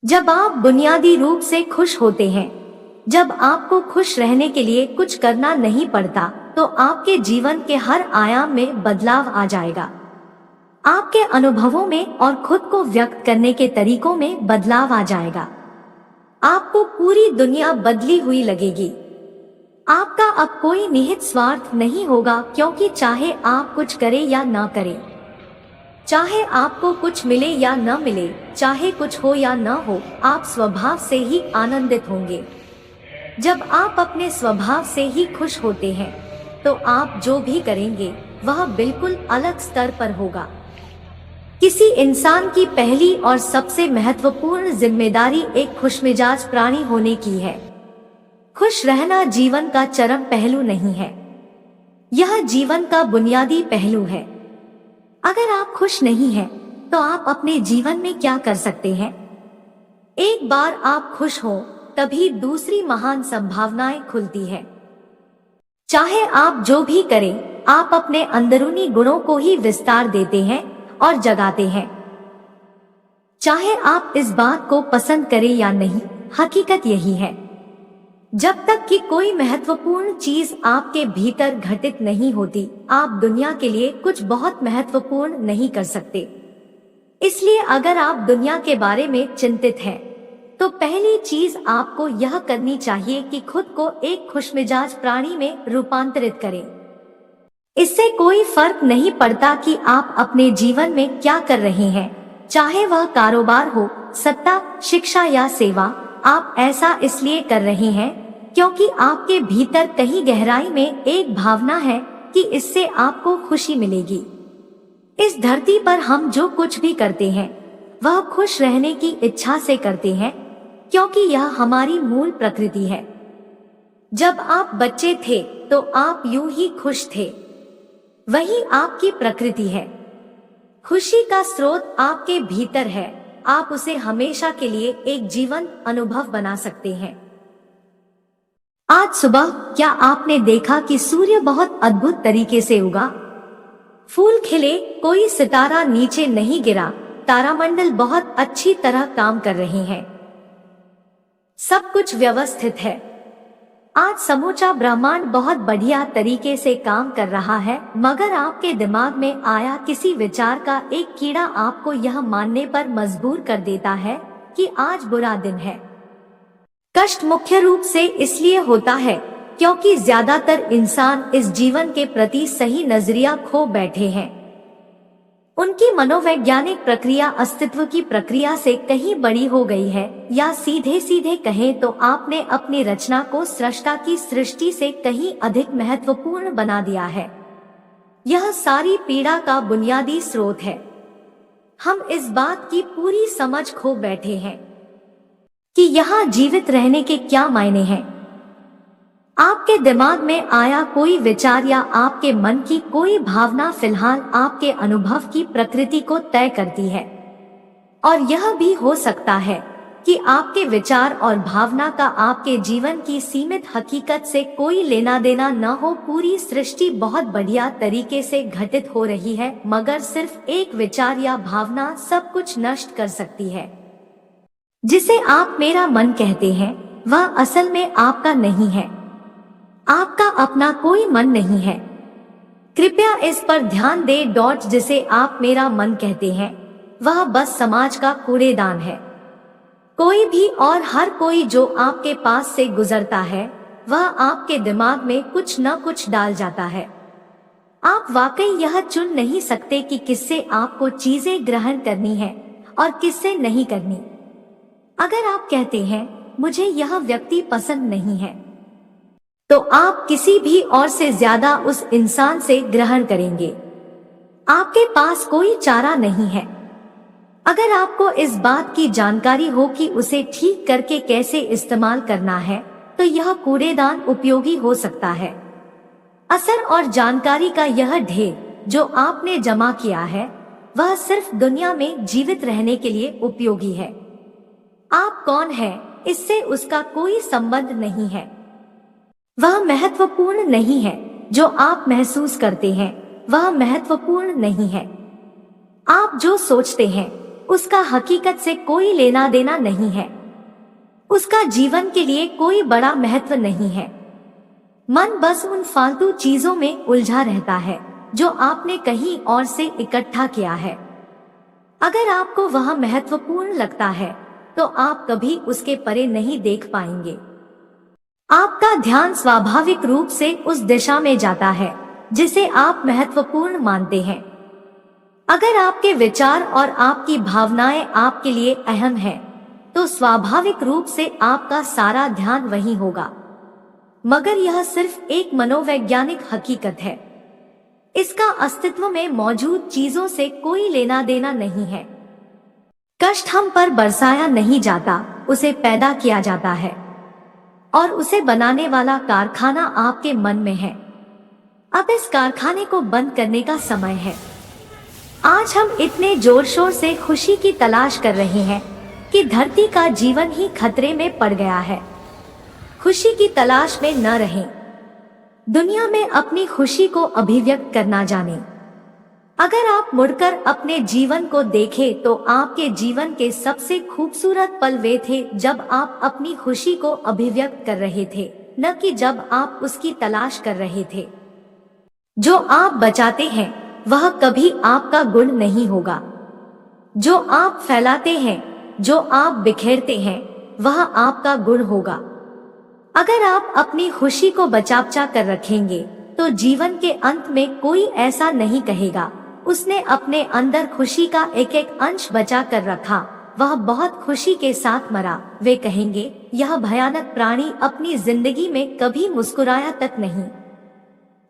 जब आप बुनियादी रूप से खुश होते हैं, जब आपको खुश रहने के लिए कुछ करना नहीं पड़ता, तो आपके जीवन के हर आयाम में बदलाव आ जाएगा। आपके अनुभवों में और खुद को व्यक्त करने के तरीकों में बदलाव आ जाएगा। आपको पूरी दुनिया बदली हुई लगेगी। आपका अब कोई निहित स्वार्थ नहीं होगा, क्योंकि चाहे आप कुछ करें या ना करें, चाहे आपको कुछ मिले या न मिले, चाहे कुछ हो या न हो, आप स्वभाव से ही आनंदित होंगे। जब आप अपने स्वभाव से ही खुश होते हैं, तो आप जो भी करेंगे वह बिल्कुल अलग स्तर पर होगा। किसी इंसान की पहली और सबसे महत्वपूर्ण जिम्मेदारी एक खुशमिजाज प्राणी होने की है। खुश रहना जीवन का चरम पहलू नहीं है, यह जीवन का बुनियादी पहलू है। अगर आप खुश नहीं हैं, तो आप अपने जीवन में क्या कर सकते हैं? एक बार आप खुश हो, तभी दूसरी महान संभावनाएं खुलती है। चाहे आप जो भी करें, आप अपने अंदरूनी गुणों को ही विस्तार देते हैं और जगाते हैं। चाहे आप इस बात को पसंद करें या नहीं, हकीकत यही है। जब तक कि कोई महत्वपूर्ण चीज आपके भीतर घटित नहीं होती, आप दुनिया के लिए कुछ बहुत महत्वपूर्ण नहीं कर सकते। इसलिए अगर आप दुनिया के बारे में चिंतित हैं, तो पहली चीज आपको यह करनी चाहिए कि खुद को एक खुशमिजाज प्राणी में रूपांतरित करें। इससे कोई फर्क नहीं पड़ता कि आप अपने जीवन में क्या कर रहे हैं, चाहे वह कारोबार हो, सत्ता, शिक्षा या सेवा। आप ऐसा इसलिए कर रहे हैं क्योंकि आपके भीतर कहीं गहराई में एक भावना है कि इससे आपको खुशी मिलेगी। इस धरती पर हम जो कुछ भी करते हैं, वह खुश रहने की इच्छा से करते हैं, क्योंकि यह हमारी मूल प्रकृति है। जब आप बच्चे थे, तो आप यूं ही खुश थे। वही आपकी प्रकृति है। खुशी का स्रोत आपके भीतर है। आप उसे हमेशा के लिए एक जीवंत अनुभव बना सकते हैं। आज सुबह क्या आपने देखा कि सूर्य बहुत अद्भुत तरीके से उगा? फूल खिले, कोई सितारा नीचे नहीं गिरा, तारामंडल बहुत अच्छी तरह काम कर रहे हैं। सब कुछ व्यवस्थित है। आज समूचा ब्रह्मांड बहुत बढ़िया तरीके से काम कर रहा है, मगर आपके दिमाग में आया किसी विचार का एक कीड़ा आपको यह मानने पर मजबूर कर देता है कि आज बुरा दिन है। कष्ट मुख्य रूप से इसलिए होता है क्योंकि ज्यादातर इंसान इस जीवन के प्रति सही नजरिया खो बैठे हैं। उनकी मनोवैज्ञानिक प्रक्रिया अस्तित्व की प्रक्रिया से कहीं बड़ी हो गई है, या सीधे सीधे कहें तो आपने अपनी रचना को सृष्टा की सृष्टि से कहीं अधिक महत्वपूर्ण बना दिया है। यह सारी पीड़ा का बुनियादी स्रोत है। हम इस बात की पूरी समझ खो बैठे हैं कि यहाँ जीवित रहने के क्या मायने हैं। आपके दिमाग में आया कोई विचार या आपके मन की कोई भावना फिलहाल आपके अनुभव की प्रकृति को तय करती है। और यह भी हो सकता है कि आपके विचार और भावना का आपके जीवन की सीमित हकीकत से कोई लेना देना न हो। पूरी सृष्टि बहुत बढ़िया तरीके से घटित हो रही है, मगर सिर्फ एक विचार या भावना सब कुछ नष्ट कर सकती है। जिसे आप मेरा मन कहते हैं, वह असल में आपका नहीं है। आपका अपना कोई मन नहीं है। कृपया इस पर ध्यान दें। जिसे आप मेरा मन कहते हैं, वह बस समाज का कूड़ेदान है। कोई भी और हर कोई जो आपके पास से गुजरता है, वह आपके दिमाग में कुछ न कुछ डाल जाता है। आप वाकई यह चुन नहीं सकते कि किससे आपको चीजें ग्रहण करनी है और किससे नहीं करनी। अगर आप कहते हैं मुझे यह व्यक्ति पसंद नहीं है, तो आप किसी भी और से ज्यादा उस इंसान से ग्रहण करेंगे। आपके पास कोई चारा नहीं है। अगर आपको इस बात की जानकारी हो कि उसे ठीक करके कैसे इस्तेमाल करना है, तो यह कूड़ेदान उपयोगी हो सकता है। असर और जानकारी का यह ढेर जो आपने जमा किया है, वह सिर्फ दुनिया में जीवित रहने के लिए उपयोगी है। आप कौन हैं, इससे उसका कोई संबंध नहीं है। वह महत्वपूर्ण नहीं है। जो आप महसूस करते हैं, वह महत्वपूर्ण नहीं है। आप जो सोचते हैं, उसका हकीकत से कोई लेना देना नहीं है। उसका जीवन के लिए कोई बड़ा महत्व नहीं है। मन बस उन फालतू चीजों में उलझा रहता है जो आपने कहीं और से इकट्ठा किया है। अगर आपको वह महत्वपूर्ण लगता है तो आप कभी उसके परे नहीं देख पाएंगे। आपका ध्यान स्वाभाविक रूप से उस दिशा में जाता है जिसे आप महत्वपूर्ण मानते हैं। अगर आपके विचार और आपकी भावनाएं आपके लिए अहम हैं, तो स्वाभाविक रूप से आपका सारा ध्यान वहीं होगा। मगर यह सिर्फ एक मनोवैज्ञानिक हकीकत है। इसका अस्तित्व में मौजूद चीजों से कोई लेना देना नहीं है। कष्ट हम पर बरसाया नहीं जाता, उसे पैदा किया जाता है और उसे बनाने वाला कारखाना आपके मन में है। अब इस कारखाने को बंद करने का समय है। आज हम इतने जोर शोर से खुशी की तलाश कर रहे हैं कि धरती का जीवन ही खतरे में पड़ गया है। खुशी की तलाश में न रहें। दुनिया में अपनी खुशी को अभिव्यक्त करना जानें। अगर आप मुड़कर अपने जीवन को देखें तो आपके जीवन के सबसे खूबसूरत पल वे थे जब आप अपनी खुशी को अभिव्यक्त कर रहे थे, न कि जब आप उसकी तलाश कर रहे थे। जो आप बचाते हैं वह कभी आपका गुण नहीं होगा। जो आप फैलाते हैं, जो आप बिखेरते हैं, वह आपका गुण होगा। अगर आप अपनी खुशी को बचा कर रखेंगे तो जीवन के अंत में कोई ऐसा नहीं कहेगा, उसने अपने अंदर खुशी का एक एक अंश बचा कर रखा, वह बहुत खुशी के साथ मरा। वे कहेंगे, यह भयानक प्राणी अपनी जिंदगी में कभी मुस्कुराया तक नहीं।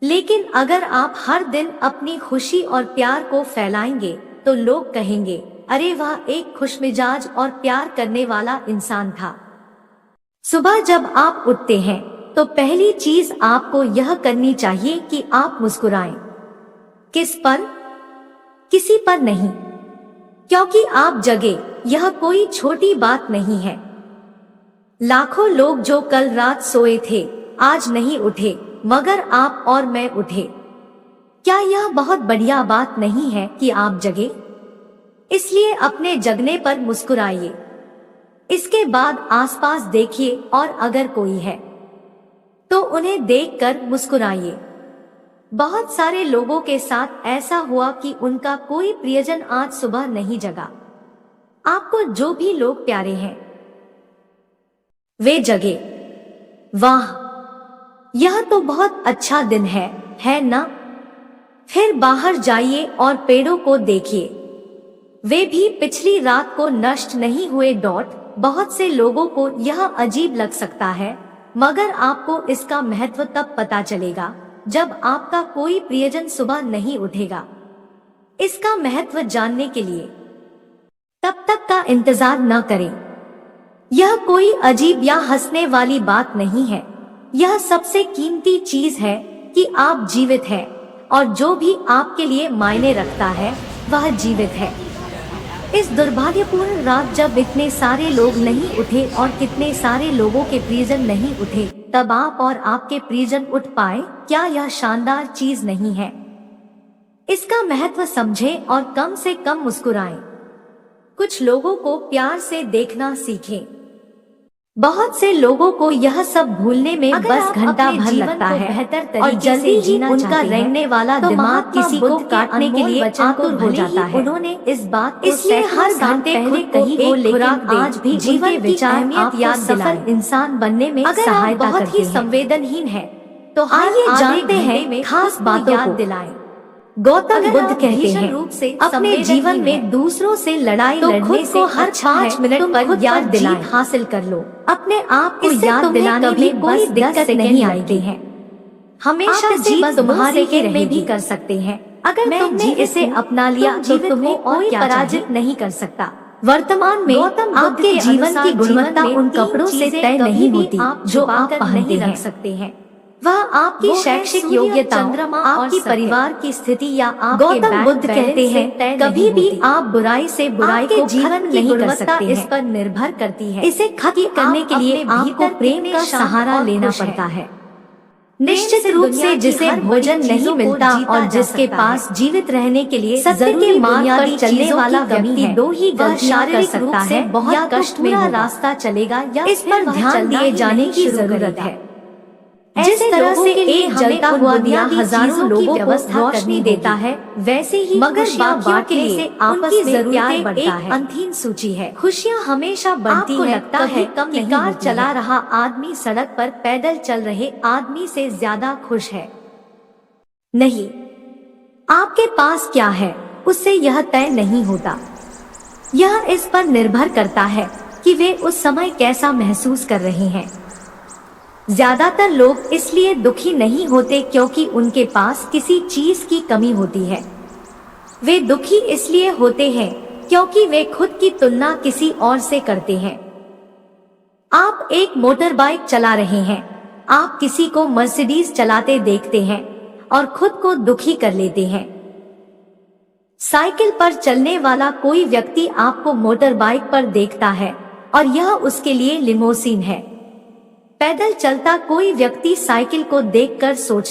लेकिन अगर आप हर दिन अपनी खुशी और प्यार को फैलाएंगे तो लोग कहेंगे, अरे वह एक खुशमिजाज और प्यार करने वाला इंसान था। सुबह जब आप उठते हैं तो पहली चीज आपको यह करनी चाहिए कि आप मुस्कुराएं। किस पर? किसी पर नहीं, क्योंकि आप जगे, यह कोई छोटी बात नहीं है। लाखों लोग जो कल रात सोए थे आज नहीं उठे, मगर आप और मैं उठे। क्या यह बहुत बढ़िया बात नहीं है कि आप जगे? इसलिए अपने जगने पर मुस्कुराइए। इसके बाद आसपास देखिए और अगर कोई है तो उन्हें देखकर मुस्कुराइए। बहुत सारे लोगों के साथ ऐसा हुआ कि उनका कोई प्रियजन आज सुबह नहीं जगा। आपको जो भी लोग प्यारे हैं वे जगे। वाह, यह तो बहुत अच्छा दिन है ना? फिर बाहर जाइए और पेड़ों को देखिए, वे भी पिछली रात को नष्ट नहीं हुए। बहुत से लोगों को यह अजीब लग सकता है, मगर आपको इसका महत्व तब पता चलेगा जब आपका कोई प्रियजन सुबह नहीं उठेगा। इसका महत्व जानने के लिए तब तक का इंतजार न करें। यह कोई अजीब या हंसने वाली बात नहीं है। यह सबसे कीमती चीज है कि आप जीवित हैं और जो भी आपके लिए मायने रखता है वह जीवित है। इस दुर्भाग्यपूर्ण रात जब इतने सारे लोग नहीं उठे और कितने सारे लोगों के प्रियजन नहीं उठे, तब आप और आपके प्रियजन उठ पाए, क्या यह शानदार चीज नहीं है? इसका महत्व समझें और कम से कम मुस्कुराएं। कुछ लोगों को प्यार से देखना सीखें। बहुत से लोगों को यह सब भूलने में बस घंटा भर लगता है और जल्दी ही उनका रेंगने वाला दिमाग किसी को काटने के लिए आतुर हो जाता है। उन्होंने इस बात इसलिए हर घंटे खुद कहीं हो, लेकिन आज भी जीवन की अहमियत याद सफल इंसान बनने में सहायता बहुत ही संवेदनहीन है। तो आइए जानते हैं खास बातों को दिलाएं। गौतम बुद्ध कहते हैं, अपने जीवन में दूसरों से लड़ाई लड़ने से हर 5 मिनट पर याद दिलाएं हासिल कर लो। अपने आप को याद दिलाने में कोई दिक्कत नहीं आती है। हमेशा जीवन तुम्हारे खेल में भी कर सकते हैं। अगर तुमने इसे अपना लिया तो तुम्हें कोई पराजित नहीं कर सकता। वर्तमान में आपके जीवन की गुणवत्ता उन कपड़ों से तय नहीं होती जो आप पहनते रख सकते हैं। वह आपकी शैक्षिक योग्यता, आपकी परिवार की स्थिति या गौतम बुद्ध कहते हैं, कभी भी आप बुराई से बुराई को जीवन नहीं कर सकते हैं। इस पर निर्भर करती है। इसे खत्म करने के लिए आपको प्रेम का सहारा लेना पड़ता है। निश्चित रूप से जिसे भोजन नहीं मिलता और जिसके पास जीवित रहने के लिए सत्य के मार्ग पर चलने वाला व्यक्ति दो ही गलतियां कर सकता है, बहुत कष्ट में रास्ता चलेगा या इस पर ध्यान दिए जाने की जरूरत है। जिस तरह से एक जलता हुआ दिया हजारों लोगों को रोशनी देता है, वैसे ही मगर बाकियों के लिए आपस में जरूरतें बढ़ता है। अंतिम सूची है, खुशियाँ हमेशा बढ़ती है। लगता है कि कार चला रहा आदमी सड़क पर पैदल चल रहे आदमी से ज्यादा खुश है। नहीं, आपके पास क्या है उससे यह तय नहीं होता। यह इस पर निर्भर करता है कि वे उस समय कैसा महसूस कर रहे हैं। ज्यादातर लोग इसलिए दुखी नहीं होते क्योंकि उनके पास किसी चीज की कमी होती है। वे दुखी इसलिए होते हैं क्योंकि वे खुद की तुलना किसी और से करते हैं। आप एक मोटर बाइक चला रहे हैं, आप किसी को मर्सिडीज चलाते देखते हैं और खुद को दुखी कर लेते हैं। साइकिल पर चलने वाला कोई व्यक्ति आपको मोटर बाइक पर देखता है और यह उसके लिए लिमोसिन है। पैदल चलता कोई व्यक्ति साइकिल को देखकर सोचता